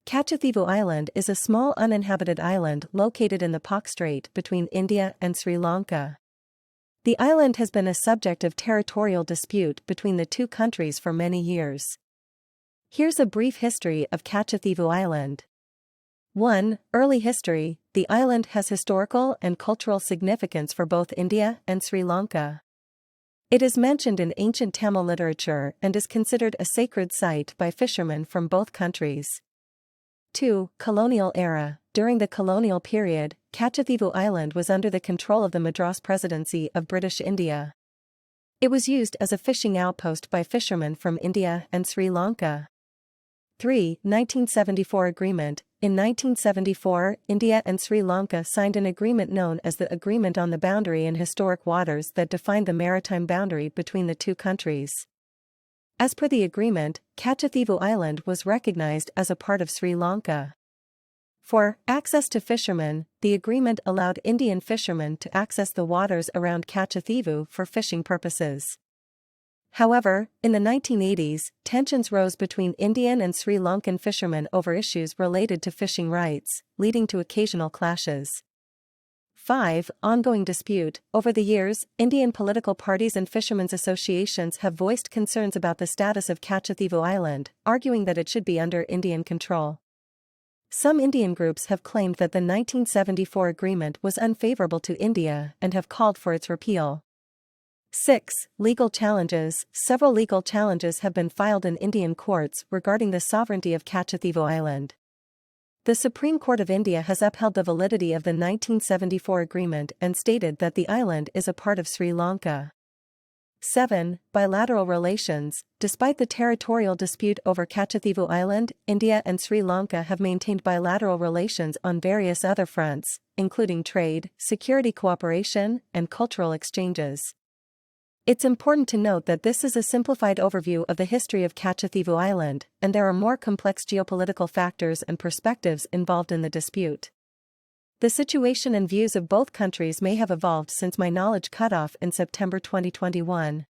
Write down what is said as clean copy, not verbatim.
Kacchathivu Island is a small uninhabited island located in the Pak Strait between India and Sri Lanka. The island has been a subject of territorial dispute between the two countries for many years. Here's a brief history of Kacchathivu Island. 1. Early history. The island has historical and cultural significance for both India and Sri Lanka. It is mentioned in ancient Tamil literature and is considered a sacred site by fishermen from both countries. 2. Colonial era. During the colonial period, Kacchathivu Island was under the control of the Madras Presidency of British India. It was used as a fishing outpost by fishermen from India and Sri Lanka. 3. 1974 Agreement. In 1974, India and Sri Lanka signed an agreement known as the Agreement on the Boundary and Historic Waters that defined the maritime boundary between the two countries. As per the agreement, Kacchathivu Island was recognized as a part of Sri Lanka. For access to fishermen, the agreement allowed Indian fishermen to access the waters around Kacchathivu for fishing purposes. However, in the 1980s, tensions rose between Indian and Sri Lankan fishermen over issues related to fishing rights, leading to occasional clashes. 5. Ongoing dispute. Over the years, Indian political parties and fishermen's associations have voiced concerns about the status of Kacchathivu Island, arguing that it should be under Indian control. Some Indian groups have claimed that the 1974 agreement was unfavorable to India and have called for its repeal. 6. Legal challenges. Several legal challenges have been filed in Indian courts regarding the sovereignty of Kacchathivu Island. The Supreme Court of India has upheld the validity of the 1974 agreement and stated that the island is a part of Sri Lanka. 7. Bilateral relations. Despite the territorial dispute over Kacchathivu Island, India and Sri Lanka have maintained bilateral relations on various other fronts, including trade, security cooperation, and cultural exchanges. It's important to note that this is a simplified overview of the history of Kacchathivu Island, and there are more complex geopolitical factors and perspectives involved in the dispute. The situation and views of both countries may have evolved since my knowledge cut off in September 2021.